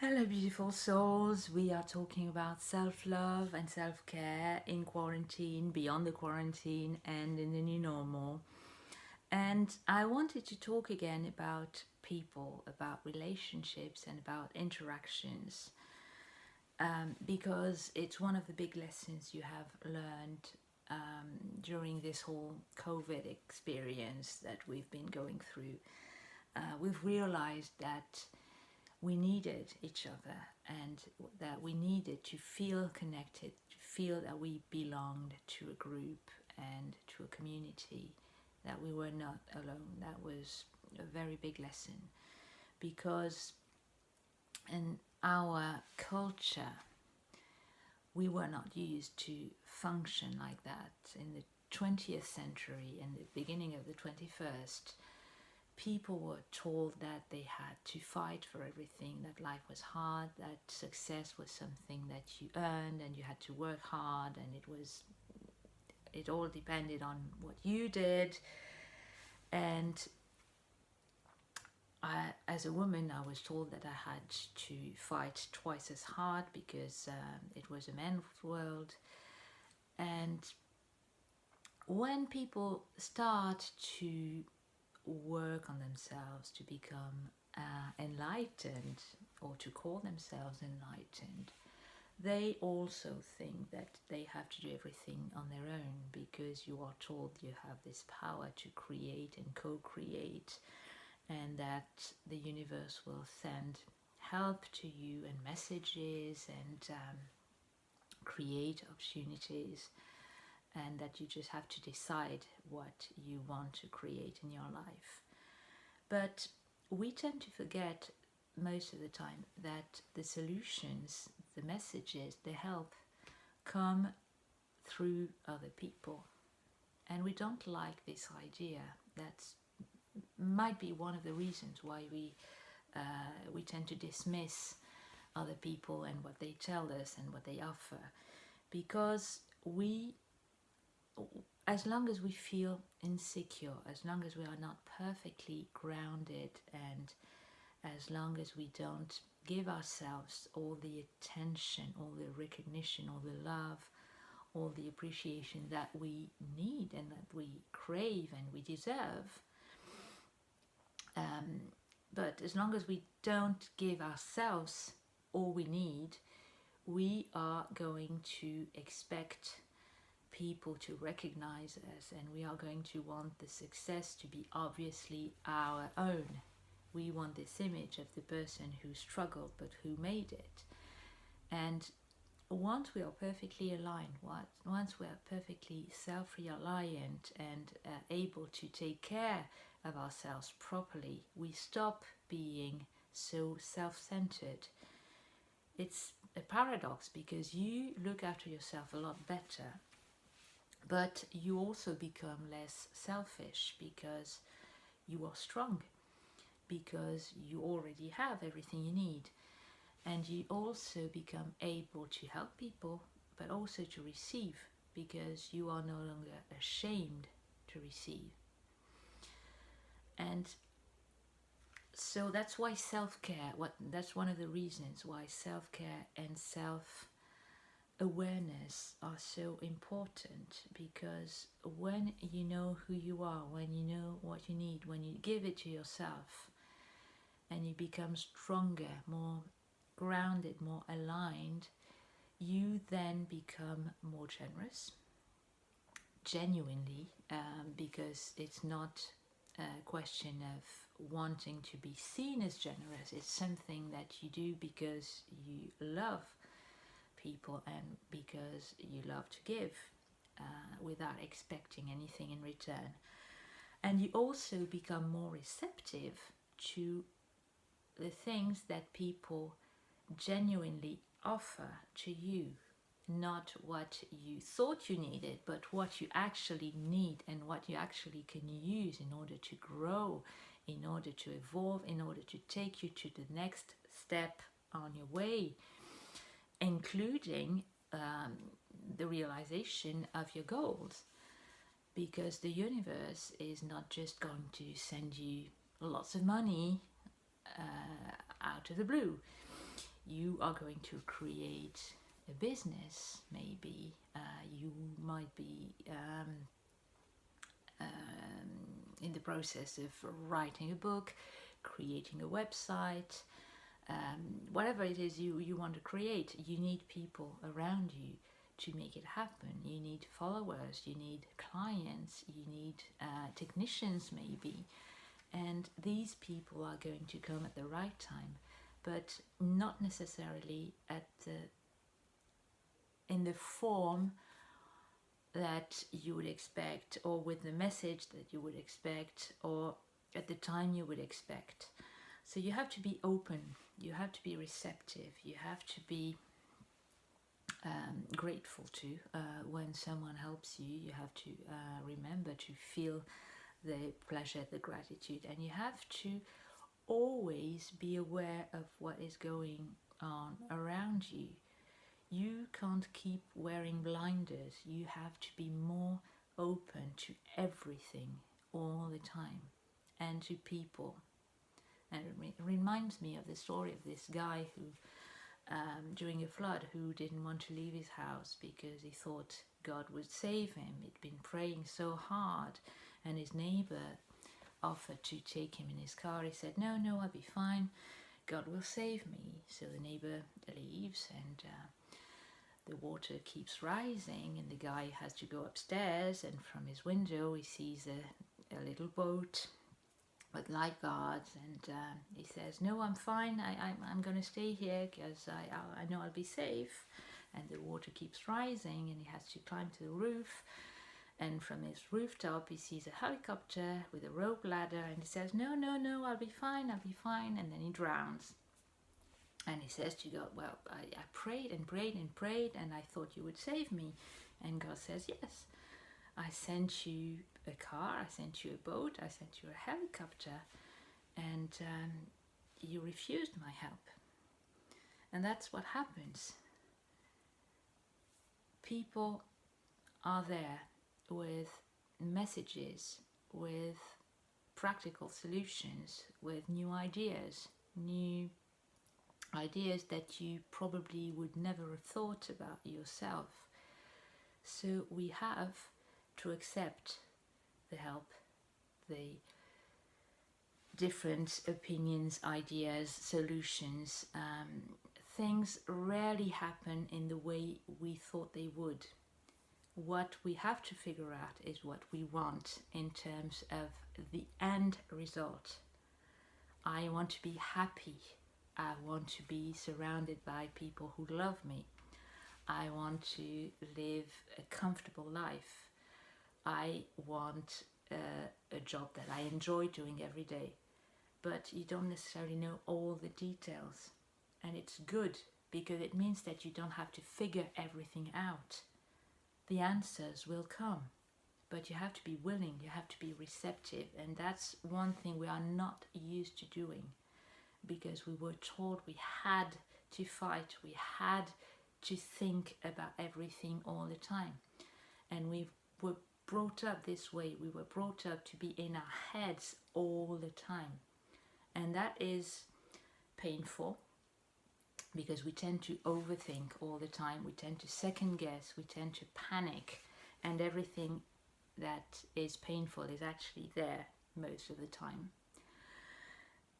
Hello, beautiful souls. We are talking about self love and self care in quarantine, beyond the quarantine, and in the new normal. And I wanted to talk again about people, about relationships, and about interactions because it's one of the big lessons you have learned during this whole COVID experience that we've been going through. We've realized that we needed each other and that we needed to feel connected, to feel that we belonged to a group and to a community, that we were not alone. That was a very big lesson because in our culture, we were not used to function like that. In the 20th century and the beginning of the 21st, people were told that they had to fight for everything, that life was hard, that success was something that you earned and you had to work hard, and it all depended on what you did. And as a woman, I was told that I had to fight twice as hard because it was a man's world. And when people start to work on themselves to become enlightened, or to call themselves enlightened, they also think that they have to do everything on their own because you are told you have this power to create and co-create, and that the universe will send help to you and messages and create opportunities, and that you just have to decide what you want to create in your life. But we tend to forget most of the time that the solutions, the messages, the help come through other people. And we don't like this idea. That might be one of the reasons why we tend to dismiss other people and what they tell us and what they offer, because we, as long as we feel insecure, as long as we are not perfectly grounded, and as long as we don't give ourselves all the attention, all the recognition, all the love, all the appreciation that we need and that we crave and we deserve, but as long as we don't give ourselves all we need, we are going to expect people to recognize us, and we are going to want the success to be obviously our own. We want this image of the person who struggled but who made it. And once we are perfectly aligned, once we are perfectly self-reliant and able to take care of ourselves properly, we stop being so self-centered. It's a paradox because you look after yourself a lot better, but you also become less selfish because you are strong, because you already have everything you need, and you also become able to help people but also to receive, because you are no longer ashamed to receive. And so that's why self-care, that's one of the reasons why self-care and self-awareness are so important, because when you know who you are, when you know what you need, when you give it to yourself and you become stronger, more grounded, more aligned, you then become more generous, genuinely, because it's not a question of wanting to be seen as generous. It's something that you do because you love people and because you love to give without expecting anything in return. And you also become more receptive to the things that people genuinely offer to you, not what you thought you needed, but what you actually need and what you actually can use in order to grow, in order to evolve, in order to take you to the next step on your way, including the realization of your goals. Because the universe is not just going to send you lots of money out of the blue. You are going to create a business, maybe. You might be in the process of writing a book, creating a website, whatever it is you want to create. You need people around you to make it happen. You need followers, you need clients, you need technicians maybe, and these people are going to come at the right time, but not necessarily in the form that you would expect, or with the message that you would expect, or at the time you would expect. So you have to be open, you have to be receptive, you have to be grateful to when someone helps you. You have to remember to feel the pleasure, the gratitude, and you have to always be aware of what is going on around you. You can't keep wearing blinders. You have to be more open to everything all the time, and to people. And it reminds me of the story of this guy who, during a flood, who didn't want to leave his house because he thought God would save him. He'd been praying so hard, and his neighbor offered to take him in his car. He said, no, I'll be fine. God will save me. So the neighbor leaves, and the water keeps rising, and the guy has to go upstairs, and from his window he sees a little boat with lifeguards, and he says, no, I'm fine, I'm going to stay here because I know I'll be safe. And the water keeps rising, and he has to climb to the roof, and from his rooftop he sees a helicopter with a rope ladder, and he says, no, I'll be fine, and then he drowns. And he says to God, well, I prayed and prayed and prayed, and I thought you would save me. And God says, yes, I sent you a car, I sent you a boat, I sent you a helicopter, and you refused my help. And that's what happens. People are there with messages, with practical solutions, with new ideas that you probably would never have thought about yourself. So we have to accept the help, the different opinions, ideas, solutions. Things rarely happen in the way we thought they would. What we have to figure out is what we want in terms of the end result. I want to be happy. I want to be surrounded by people who love me. I want to live a comfortable life. I want a job that I enjoy doing every day. But you don't necessarily know all the details. And it's good, because it means that you don't have to figure everything out. The answers will come. But you have to be willing, you have to be receptive. And that's one thing we are not used to doing. Because we were told we had to fight, we had to think about everything all the time. And we were brought up this way. We were brought up to be in our heads all the time. And that is painful, because we tend to overthink all the time. We tend to second guess, we tend to panic, and everything that is painful is actually there most of the time.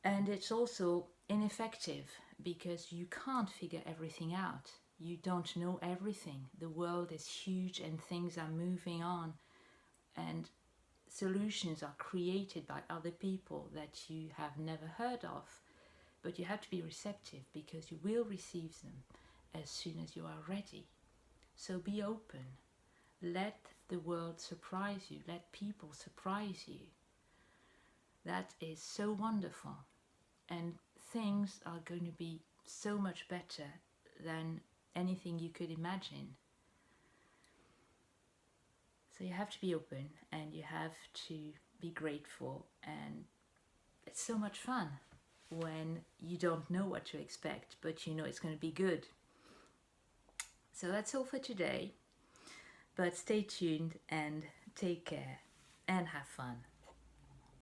And it's also ineffective, because you can't figure everything out. You don't know everything. The world is huge and things are moving on, and solutions are created by other people that you have never heard of. But you have to be receptive, because you will receive them as soon as you are ready. So be open. Let the world surprise you. Let people surprise you. That is so wonderful. And things are going to be so much better than anything you could imagine. So you have to be open, and you have to be grateful, and it's so much fun when you don't know what to expect, but you know it's going to be good. So that's all for today, but stay tuned and take care and have fun.